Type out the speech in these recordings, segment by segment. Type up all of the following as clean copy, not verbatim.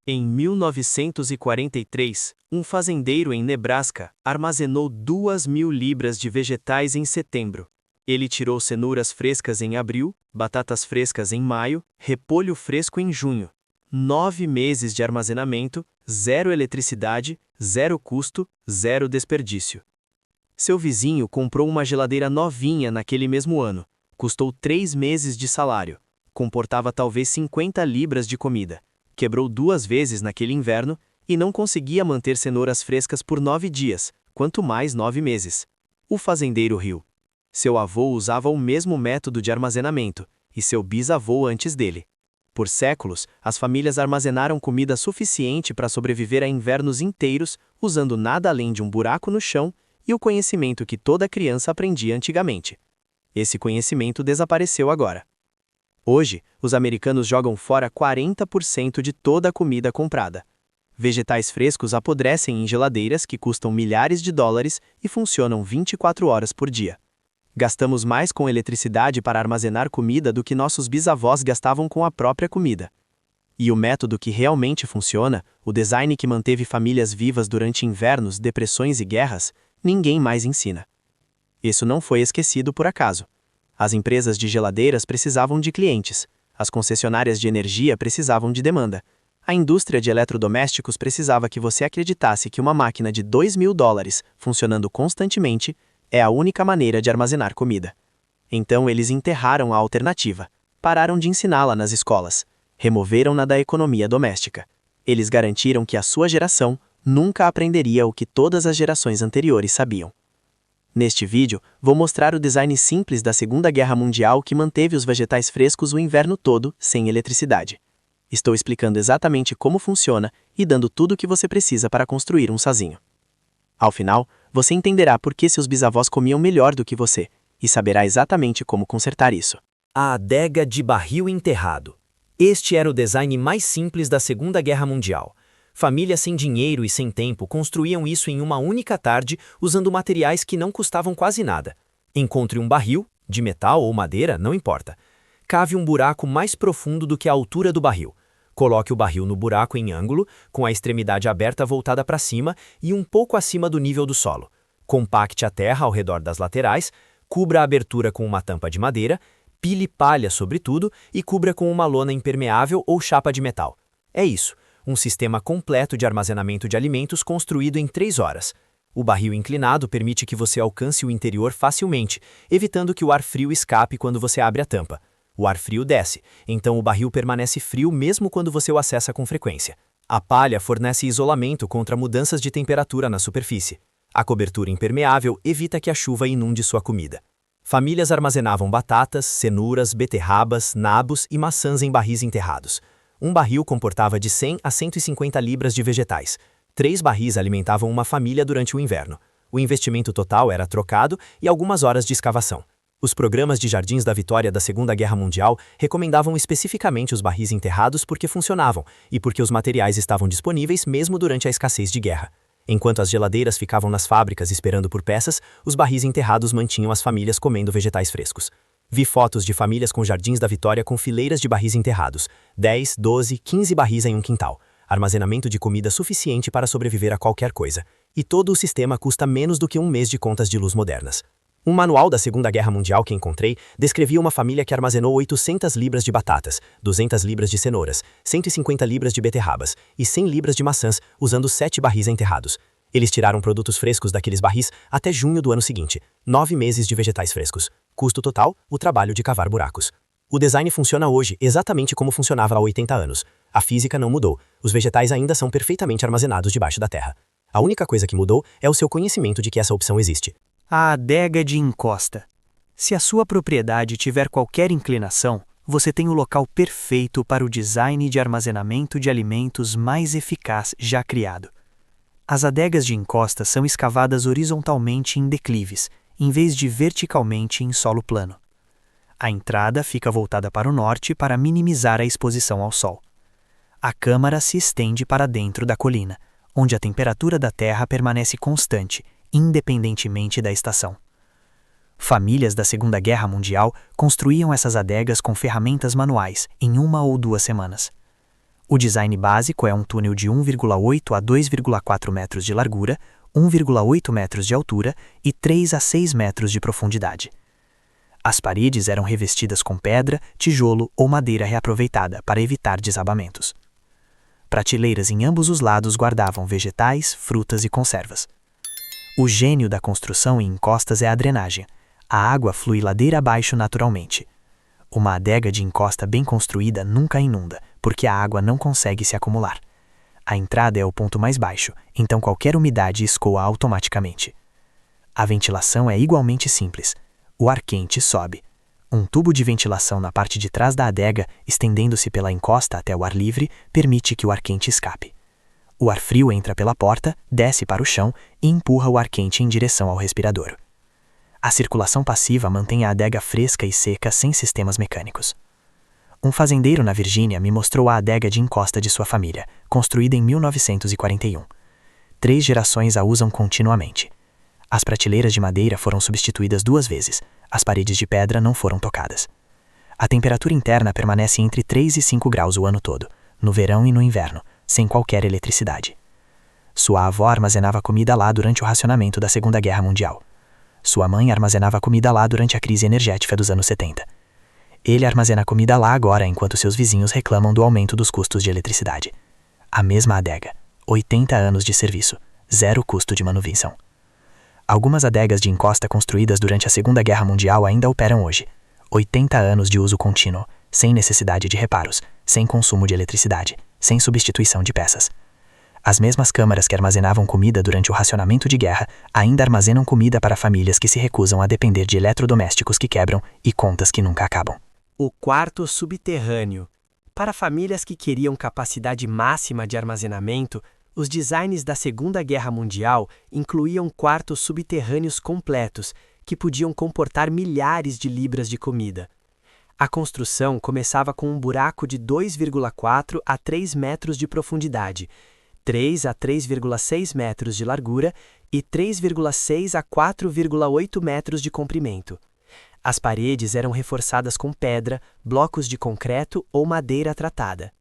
Em 1943, um fazendeiro em Nebraska armazenou 2.000 libras de vegetais em setembro. Ele tirou cenouras frescas em abril, batatas frescas em maio, repolho fresco em junho. 9 meses de armazenamento, 0 eletricidade, 0 custo, 0 desperdício. Seu vizinho comprou uma geladeira novinha naquele mesmo ano. Custou 3 meses de salário. Comportava talvez 50 libras de comida. Quebrou 2 vezes naquele inverno e não conseguia manter cenouras frescas por 9 dias, quanto mais 9 meses. O fazendeiro riu. Seu avô usava o mesmo método de armazenamento, e seu bisavô antes dele. Por séculos, as famílias armazenaram comida suficiente para sobreviver a invernos inteiros, usando nada além de um buraco no chão e o conhecimento que toda criança aprendia antigamente. Esse conhecimento desapareceu agora. Hoje, os americanos jogam fora 40% de toda a comida comprada. Vegetais frescos apodrecem em geladeiras que custam milhares de dólares e funcionam 24 horas por dia. Gastamos mais com eletricidade para armazenar comida do que nossos bisavós gastavam com a própria comida. E o método que realmente funciona, o design que manteve famílias vivas durante invernos, depressões e guerras, ninguém mais ensina. Isso não foi esquecido por acaso. As empresas de geladeiras precisavam de clientes, as concessionárias de energia precisavam de demanda. A indústria de eletrodomésticos precisava que você acreditasse que uma máquina de $2.000, funcionando constantemente, é a única maneira de armazenar comida. Então eles enterraram a alternativa, pararam de ensiná-la nas escolas, removeram-na da economia doméstica. Eles garantiram que a sua geração nunca aprenderia o que todas as gerações anteriores sabiam. Neste vídeo, vou mostrar o design simples da Segunda Guerra Mundial que manteve os vegetais frescos o inverno todo sem eletricidade. Estou explicando exatamente como funciona e dando tudo o que você precisa para construir um sozinho. Ao final, você entenderá por que seus bisavós comiam melhor do que você e saberá exatamente como consertar isso. A adega de barril enterrado. Este era o design mais simples da Segunda Guerra Mundial. Famílias sem dinheiro e sem tempo construíam isso em uma única tarde usando materiais que não custavam quase nada. Encontre um barril, de metal ou madeira, não importa. Cave um buraco mais profundo do que a altura do barril. Coloque o barril no buraco em ângulo, com a extremidade aberta voltada para cima e um pouco acima do nível do solo. Compacte a terra ao redor das laterais, cubra a abertura com uma tampa de madeira, pile palha sobre tudo e cubra com uma lona impermeável ou chapa de metal. É isso. Um sistema completo de armazenamento de alimentos construído em 3 horas. O barril inclinado permite que você alcance o interior facilmente, evitando que o ar frio escape quando você abre a tampa. O ar frio desce, então o barril permanece frio mesmo quando você o acessa com frequência. A palha fornece isolamento contra mudanças de temperatura na superfície. A cobertura impermeável evita que a chuva inunde sua comida. Famílias armazenavam batatas, cenouras, beterrabas, nabos e maçãs em barris enterrados. Um barril comportava de 100 a 150 libras de vegetais. 3 barris alimentavam uma família durante o inverno. O investimento total era trocado e algumas horas de escavação. Os programas de jardins da Vitória da Segunda Guerra Mundial recomendavam especificamente os barris enterrados porque funcionavam e porque os materiais estavam disponíveis mesmo durante a escassez de guerra. Enquanto as geladeiras ficavam nas fábricas esperando por peças, os barris enterrados mantinham as famílias comendo vegetais frescos. Vi fotos de famílias com jardins da Vitória com fileiras de barris enterrados, 10, 12, 15 barris em um quintal, armazenamento de comida suficiente para sobreviver a qualquer coisa, e todo o sistema custa menos do que um mês de contas de luz modernas. Um manual da Segunda Guerra Mundial que encontrei descrevia uma família que armazenou 800 libras de batatas, 200 libras de cenouras, 150 libras de beterrabas e 100 libras de maçãs usando 7 barris enterrados. Eles tiraram produtos frescos daqueles barris até junho do ano seguinte, 9 meses de vegetais frescos. Custo total, o trabalho de cavar buracos. O design funciona hoje exatamente como funcionava há 80 anos. A física não mudou, os vegetais ainda são perfeitamente armazenados debaixo da terra. A única coisa que mudou é o seu conhecimento de que essa opção existe. A adega de encosta. Se a sua propriedade tiver qualquer inclinação, você tem o local perfeito para o design de armazenamento de alimentos mais eficaz já criado. As adegas de encosta são escavadas horizontalmente em declives, em vez de verticalmente em solo plano. A entrada fica voltada para o norte para minimizar a exposição ao sol. A câmara se estende para dentro da colina, onde a temperatura da terra permanece constante, independentemente da estação. Famílias da Segunda Guerra Mundial construíam essas adegas com ferramentas manuais em 1 ou 2 semanas. O design básico é um túnel de 1,8 a 2,4 metros de largura, 1,8 metros de altura e 3 a 6 metros de profundidade. As paredes eram revestidas com pedra, tijolo ou madeira reaproveitada para evitar desabamentos. Prateleiras em ambos os lados guardavam vegetais, frutas e conservas. O gênio da construção em encostas é a drenagem. A água flui ladeira abaixo naturalmente. Uma adega de encosta bem construída nunca inunda, porque a água não consegue se acumular. A entrada é o ponto mais baixo, então qualquer umidade escoa automaticamente. A ventilação é igualmente simples. O ar quente sobe. Um tubo de ventilação na parte de trás da adega, estendendo-se pela encosta até o ar livre, permite que o ar quente escape. O ar frio entra pela porta, desce para o chão e empurra o ar quente em direção ao respirador. A circulação passiva mantém a adega fresca e seca sem sistemas mecânicos. Um fazendeiro na Virgínia me mostrou a adega de encosta de sua família, construída em 1941. 3 gerações a usam continuamente. As prateleiras de madeira foram substituídas 2 vezes, as paredes de pedra não foram tocadas. A temperatura interna permanece entre 3 e 5 graus o ano todo, no verão e no inverno, sem qualquer eletricidade. Sua avó armazenava comida lá durante o racionamento da Segunda Guerra Mundial. Sua mãe armazenava comida lá durante a crise energética dos anos 70. Ele armazena comida lá agora enquanto seus vizinhos reclamam do aumento dos custos de eletricidade. A mesma adega, 80 anos de serviço, 0 custo de manutenção. Algumas adegas de encosta construídas durante a Segunda Guerra Mundial ainda operam hoje. 80 anos de uso contínuo, sem necessidade de reparos, sem consumo de eletricidade, sem substituição de peças. As mesmas câmaras que armazenavam comida durante o racionamento de guerra ainda armazenam comida para famílias que se recusam a depender de eletrodomésticos que quebram e contas que nunca acabam. O quarto subterrâneo. Para famílias que queriam capacidade máxima de armazenamento, os designs da Segunda Guerra Mundial incluíam quartos subterrâneos completos, que podiam comportar milhares de libras de comida. A construção começava com um buraco de 2,4 a 3 metros de profundidade, 3 a 3,6 metros de largura e 3,6 a 4,8 metros de comprimento. As paredes eram reforçadas com pedra, blocos de concreto ou madeira tratada.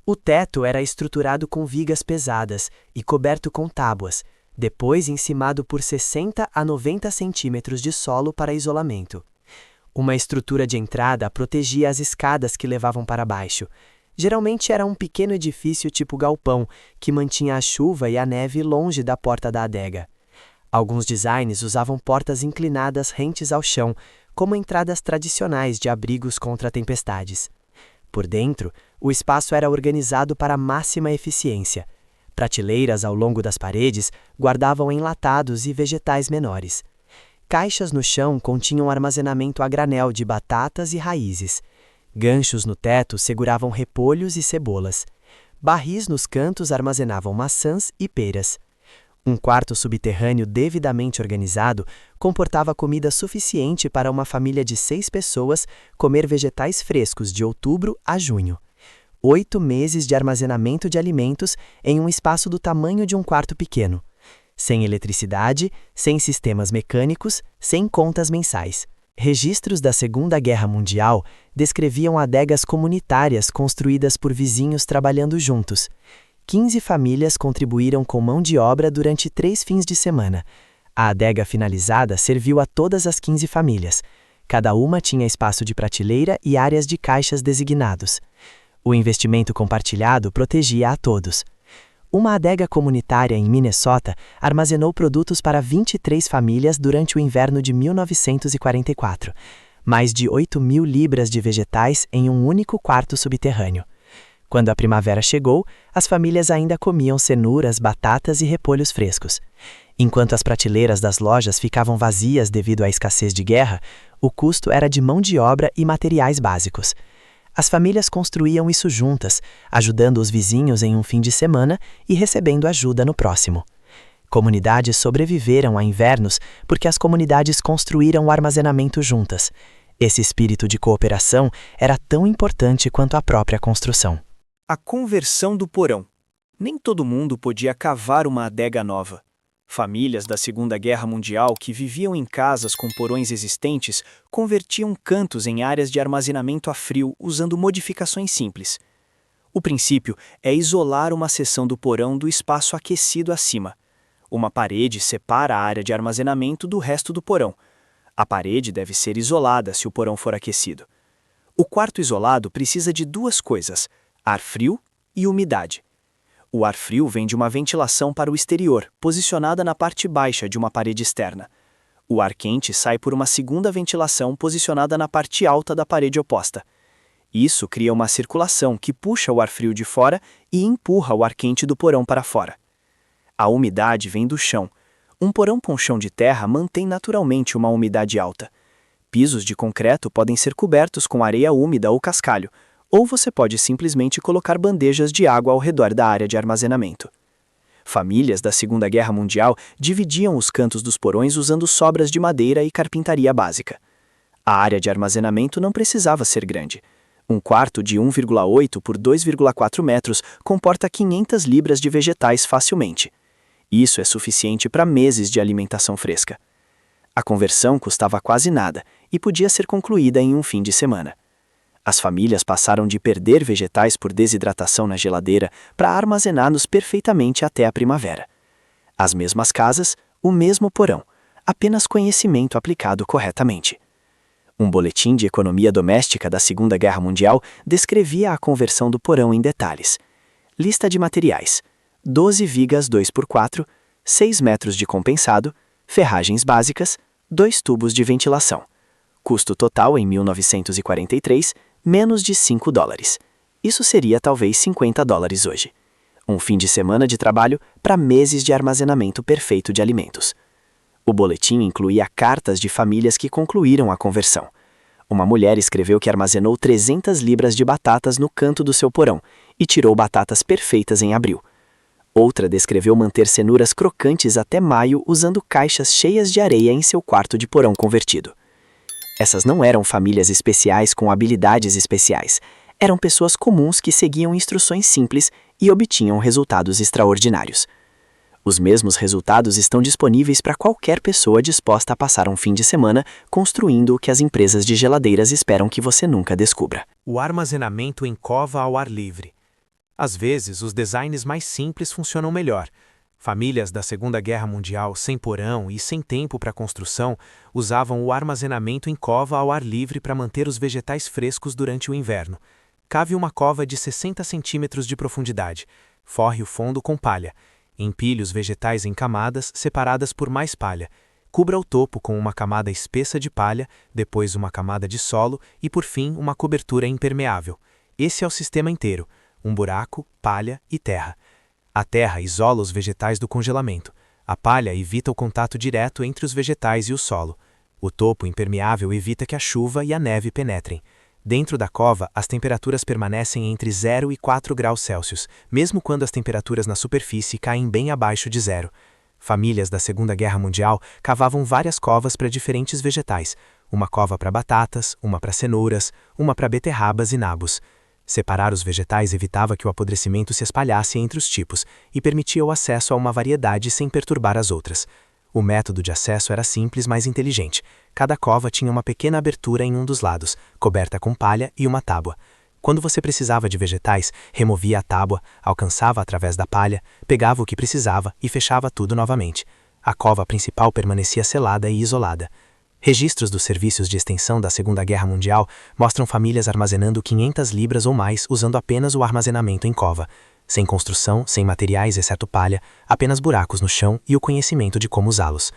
O teto era estruturado com vigas pesadas e coberto com tábuas, depois encimado por 60 a 90 centímetros de solo para isolamento. Uma estrutura de entrada protegia as escadas que levavam para baixo. Geralmente era um pequeno edifício tipo galpão, que mantinha a chuva e a neve longe da porta da adega. Alguns designs usavam portas inclinadas rentes ao chão, como entradas tradicionais de abrigos contra tempestades. Por dentro, o espaço era organizado para máxima eficiência. Prateleiras ao longo das paredes guardavam enlatados e vegetais menores. Caixas no chão continham armazenamento a granel de batatas e raízes. Ganchos no teto seguravam repolhos e cebolas. Barris nos cantos armazenavam maçãs e peras. Um quarto subterrâneo devidamente organizado comportava comida suficiente para uma família de 6 pessoas comer vegetais frescos de outubro a junho. 8 meses de armazenamento de alimentos em um espaço do tamanho de um quarto pequeno. Sem eletricidade, sem sistemas mecânicos, sem contas mensais. Registros da Segunda Guerra Mundial descreviam adegas comunitárias construídas por vizinhos trabalhando juntos. 15 famílias contribuíram com mão de obra durante 3 fins de semana. A adega finalizada serviu a todas as 15 famílias. Cada uma tinha espaço de prateleira e áreas de caixas designados. O investimento compartilhado protegia a todos. Uma adega comunitária em Minnesota armazenou produtos para 23 famílias durante o inverno de 1944. Mais de 8.000 libras de vegetais em um único quarto subterrâneo. Quando a primavera chegou, as famílias ainda comiam cenouras, batatas e repolhos frescos. Enquanto as prateleiras das lojas ficavam vazias devido à escassez de guerra, o custo era de mão de obra e materiais básicos. As famílias construíam isso juntas, ajudando os vizinhos em um fim de semana e recebendo ajuda no próximo. Comunidades sobreviveram a invernos porque as comunidades construíram o armazenamento juntas. Esse espírito de cooperação era tão importante quanto a própria construção. A conversão do porão. Nem todo mundo podia cavar uma adega nova. Famílias da Segunda Guerra Mundial que viviam em casas com porões existentes convertiam cantos em áreas de armazenamento a frio usando modificações simples. O princípio é isolar uma seção do porão do espaço aquecido acima. Uma parede separa a área de armazenamento do resto do porão. A parede deve ser isolada se o porão for aquecido. O quarto isolado precisa de duas coisas: ar frio e umidade. O ar frio vem de uma ventilação para o exterior, posicionada na parte baixa de uma parede externa. O ar quente sai por uma segunda ventilação posicionada na parte alta da parede oposta. Isso cria uma circulação que puxa o ar frio de fora e empurra o ar quente do porão para fora. A umidade vem do chão. Um porão com chão de terra mantém naturalmente uma umidade alta. Pisos de concreto podem ser cobertos com areia úmida ou cascalho, ou você pode simplesmente colocar bandejas de água ao redor da área de armazenamento. Famílias da Segunda Guerra Mundial dividiam os cantos dos porões usando sobras de madeira e carpintaria básica. A área de armazenamento não precisava ser grande. Um quarto de 1,8 por 2,4 metros comporta 500 libras de vegetais facilmente. Isso é suficiente para meses de alimentação fresca. A conversão custava quase nada e podia ser concluída em um fim de semana. As famílias passaram de perder vegetais por desidratação na geladeira para armazená-los perfeitamente até a primavera. As mesmas casas, o mesmo porão, apenas conhecimento aplicado corretamente. Um boletim de economia doméstica da Segunda Guerra Mundial descrevia a conversão do porão em detalhes. Lista de materiais: 12 vigas 2x4, 6 metros de compensado, ferragens básicas, 2 tubos de ventilação. Custo total em 1943, menos de $5. Isso seria talvez $50 hoje. Um fim de semana de trabalho para meses de armazenamento perfeito de alimentos. O boletim incluía cartas de famílias que concluíram a conversão. Uma mulher escreveu que armazenou 300 libras de batatas no canto do seu porão e tirou batatas perfeitas em abril. Outra descreveu manter cenouras crocantes até maio usando caixas cheias de areia em seu quarto de porão convertido. Essas não eram famílias especiais com habilidades especiais. Eram pessoas comuns que seguiam instruções simples e obtinham resultados extraordinários. Os mesmos resultados estão disponíveis para qualquer pessoa disposta a passar um fim de semana construindo o que as empresas de geladeiras esperam que você nunca descubra. O armazenamento em cova ao ar livre. Às vezes, os designs mais simples funcionam melhor. Famílias da Segunda Guerra Mundial, sem porão e sem tempo para construção, usavam o armazenamento em cova ao ar livre para manter os vegetais frescos durante o inverno. Cave uma cova de 60 centímetros de profundidade. Forre o fundo com palha. Empilhe os vegetais em camadas, separadas por mais palha. Cubra o topo com uma camada espessa de palha, depois uma camada de solo e, por fim, uma cobertura impermeável. Esse é o sistema inteiro: um buraco, palha e terra. A terra isola os vegetais do congelamento. A palha evita o contato direto entre os vegetais e o solo. O topo impermeável evita que a chuva e a neve penetrem. Dentro da cova, as temperaturas permanecem entre 0 e 4 graus Celsius, mesmo quando as temperaturas na superfície caem bem abaixo de zero. Famílias da Segunda Guerra Mundial cavavam várias covas para diferentes vegetais. Uma cova para batatas, uma para cenouras, uma para beterrabas e nabos. Separar os vegetais evitava que o apodrecimento se espalhasse entre os tipos e permitia o acesso a uma variedade sem perturbar as outras. O método de acesso era simples, mas inteligente. Cada cova tinha uma pequena abertura em um dos lados, coberta com palha e uma tábua. Quando você precisava de vegetais, removia a tábua, alcançava através da palha, pegava o que precisava e fechava tudo novamente. A cova principal permanecia selada e isolada. Registros dos serviços de extensão da Segunda Guerra Mundial mostram famílias armazenando 500 libras ou mais usando apenas o armazenamento em cova. Sem construção, sem materiais exceto palha, apenas buracos no chão e o conhecimento de como usá-los.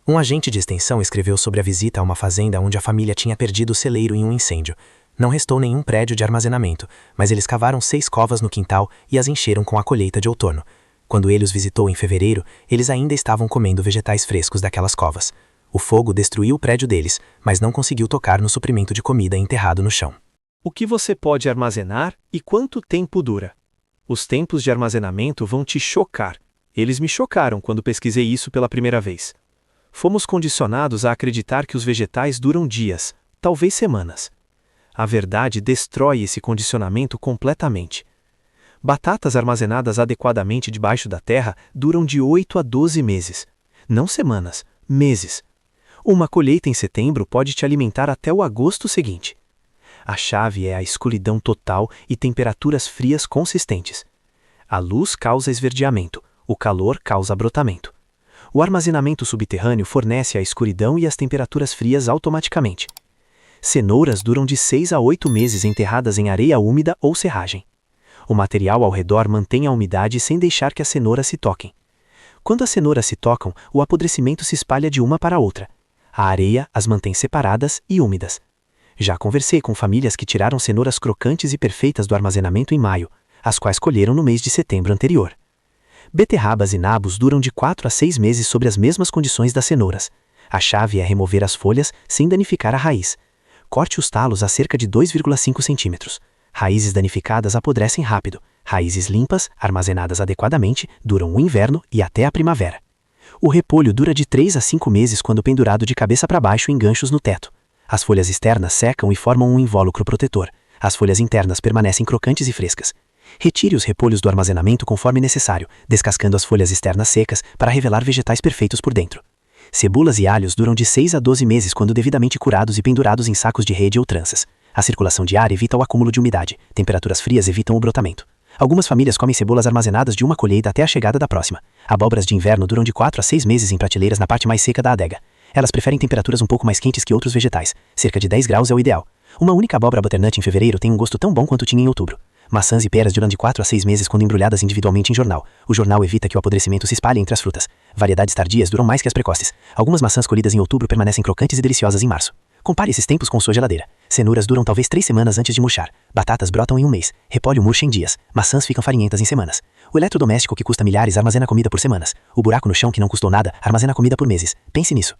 Um agente de extensão escreveu sobre a visita a uma fazenda onde a família tinha perdido o celeiro em um incêndio. Não restou nenhum prédio de armazenamento, mas eles cavaram 6 covas no quintal e as encheram com a colheita de outono. Quando ele os visitou em fevereiro, eles ainda estavam comendo vegetais frescos daquelas covas. O fogo destruiu o prédio deles, mas não conseguiu tocar no suprimento de comida enterrado no chão. O que você pode armazenar e quanto tempo dura? Os tempos de armazenamento vão te chocar. Eles me chocaram quando pesquisei isso pela primeira vez. Fomos condicionados a acreditar que os vegetais duram dias, talvez semanas. A verdade destrói esse condicionamento completamente. Batatas armazenadas adequadamente debaixo da terra duram de 8 a 12 meses. Não semanas, meses. Uma colheita em setembro pode te alimentar até o agosto seguinte. A chave é a escuridão total e temperaturas frias consistentes. A luz causa esverdeamento, o calor causa brotamento. O armazenamento subterrâneo fornece a escuridão e as temperaturas frias automaticamente. Cenouras duram de 6 a 8 meses enterradas em areia úmida ou serragem. O material ao redor mantém a umidade sem deixar que as cenouras se toquem. Quando as cenouras se tocam, o apodrecimento se espalha de uma para outra. A areia as mantém separadas e úmidas. Já conversei com famílias que tiraram cenouras crocantes e perfeitas do armazenamento em maio, as quais colheram no mês de setembro anterior. Beterrabas e nabos duram de 4 a 6 meses sob as mesmas condições das cenouras. A chave é remover as folhas sem danificar a raiz. Corte os talos a cerca de 2,5 centímetros. Raízes danificadas apodrecem rápido. Raízes limpas, armazenadas adequadamente, duram o inverno e até a primavera. O repolho dura de 3 a 5 meses quando pendurado de cabeça para baixo em ganchos no teto. As folhas externas secam e formam um invólucro protetor. As folhas internas permanecem crocantes e frescas. Retire os repolhos do armazenamento conforme necessário, descascando as folhas externas secas para revelar vegetais perfeitos por dentro. Cebolas e alhos duram de 6 a 12 meses quando devidamente curados e pendurados em sacos de rede ou tranças. A circulação de ar evita o acúmulo de umidade. Temperaturas frias evitam o brotamento. Algumas famílias comem cebolas armazenadas de uma colheita até a chegada da próxima. Abóboras de inverno duram de 4 a 6 meses em prateleiras na parte mais seca da adega. Elas preferem temperaturas um pouco mais quentes que outros vegetais. Cerca de 10 graus é o ideal. Uma única abóbora butternut em fevereiro tem um gosto tão bom quanto tinha em outubro. Maçãs e peras duram de 4 a 6 meses quando embrulhadas individualmente em jornal. O jornal evita que o apodrecimento se espalhe entre as frutas. Variedades tardias duram mais que as precoces. Algumas maçãs colhidas em outubro permanecem crocantes e deliciosas em março. Compare esses tempos com sua geladeira. Cenouras duram talvez 3 semanas antes de murchar. Batatas brotam em um mês. Repolho murcha em dias. Maçãs ficam farinhentas em semanas. O eletrodoméstico que custa milhares armazena comida por semanas. O buraco no chão que não custou nada armazena comida por meses. Pense nisso.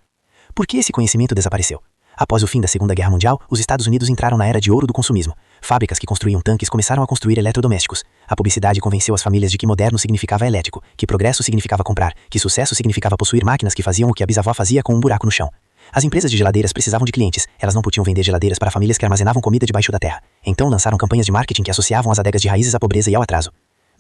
Por que esse conhecimento desapareceu? Após o fim da Segunda Guerra Mundial, os Estados Unidos entraram na era de ouro do consumismo. Fábricas que construíam tanques começaram a construir eletrodomésticos. A publicidade convenceu as famílias de que moderno significava elétrico, que progresso significava comprar, que sucesso significava possuir máquinas que faziam o que a bisavó fazia com um buraco no chão. As empresas de geladeiras precisavam de clientes, elas não podiam vender geladeiras para famílias que armazenavam comida debaixo da terra. Então lançaram campanhas de marketing que associavam as adegas de raízes à pobreza e ao atraso.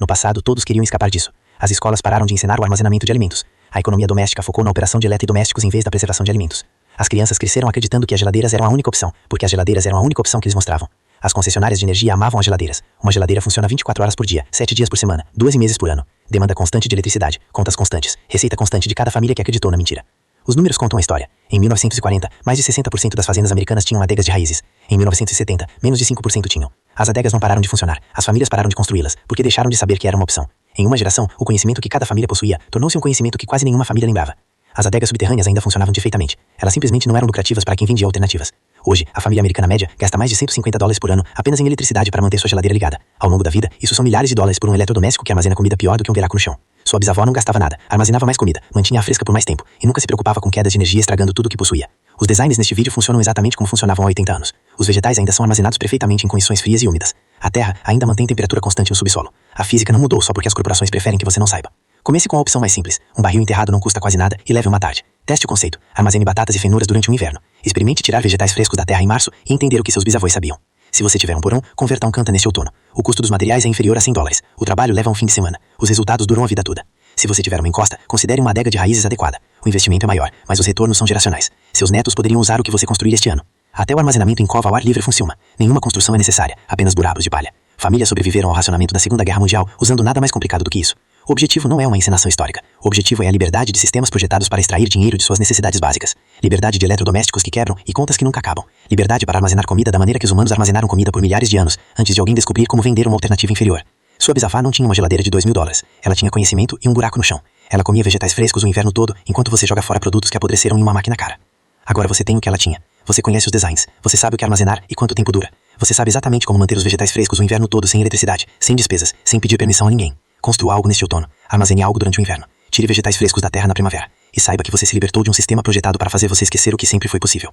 No passado, todos queriam escapar disso. As escolas pararam de ensinar o armazenamento de alimentos. A economia doméstica focou na operação de eletrodomésticos em vez da preservação de alimentos. As crianças cresceram acreditando que as geladeiras eram a única opção, porque as geladeiras eram a única opção que eles mostravam. As concessionárias de energia amavam as geladeiras. Uma geladeira funciona 24 horas por dia, 7 dias por semana, 12 meses por ano. Demanda constante de eletricidade, contas constantes, receita constante de cada família que acreditou na mentira. Os números contam a história. Em 1940, mais de 60% das fazendas americanas tinham adegas de raízes. Em 1970, menos de 5% tinham. As adegas não pararam de funcionar, as famílias pararam de construí-las, porque deixaram de saber que era uma opção. Em uma geração, o conhecimento que cada família possuía tornou-se um conhecimento que quase nenhuma família lembrava. As adegas subterrâneas ainda funcionavam perfeitamente. Elas simplesmente não eram lucrativas para quem vendia alternativas. Hoje, a família americana média gasta mais de $150 por ano apenas em eletricidade para manter sua geladeira ligada. Ao longo da vida, isso são milhares de dólares por um eletrodoméstico que armazena comida pior do que um buraco no chão. Sua bisavó não gastava nada, armazenava mais comida, mantinha-a fresca por mais tempo e nunca se preocupava com quedas de energia estragando tudo o que possuía. Os designs neste vídeo funcionam exatamente como funcionavam há 80 anos. Os vegetais ainda são armazenados perfeitamente em condições frias e úmidas. A terra ainda mantém temperatura constante no subsolo. A física não mudou só porque as corporações preferem que você não saiba. Comece com a opção mais simples. Um barril enterrado não custa quase nada e leve uma tarde. Teste o conceito. Armazene batatas e fenouras durante o inverno. Experimente tirar vegetais frescos da terra em março e entender o que seus bisavós sabiam. Se você tiver um porão, converta um canta neste outono. O custo dos materiais é inferior a $100. O trabalho leva um fim de semana. Os resultados duram a vida toda. Se você tiver uma encosta, considere uma adega de raízes adequada. O investimento é maior, mas os retornos são geracionais. Seus netos poderiam usar o que você construir este ano. Até o armazenamento em cova ao ar livre funciona. Nenhuma construção é necessária, apenas buracos de palha. Famílias sobreviveram ao racionamento da Segunda Guerra Mundial usando nada mais complicado do que isso. O objetivo não é uma encenação histórica. O objetivo é a liberdade de sistemas projetados para extrair dinheiro de suas necessidades básicas. Liberdade de eletrodomésticos que quebram e contas que nunca acabam. Liberdade para armazenar comida da maneira que os humanos armazenaram comida por milhares de anos, antes de alguém descobrir como vender uma alternativa inferior. Sua bisavó não tinha uma geladeira de $2.000. Ela tinha conhecimento e um buraco no chão. Ela comia vegetais frescos o inverno todo, enquanto você joga fora produtos que apodreceram em uma máquina cara. Agora você tem o que ela tinha. Você conhece os designs. Você sabe o que armazenar e quanto tempo dura. Você sabe exatamente como manter os vegetais frescos o inverno todo sem eletricidade, sem despesas, sem pedir permissão a ninguém. Construa algo neste outono. Armazene algo durante o inverno. Tire vegetais frescos da terra na primavera. E saiba que você se libertou de um sistema projetado para fazer você esquecer o que sempre foi possível.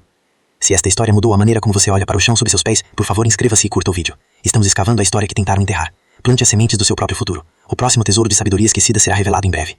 Se esta história mudou a maneira como você olha para o chão sob seus pés, por favor inscreva-se e curta o vídeo. Estamos escavando a história que tentaram enterrar. Plante as sementes do seu próprio futuro. O próximo tesouro de sabedoria esquecida será revelado em breve.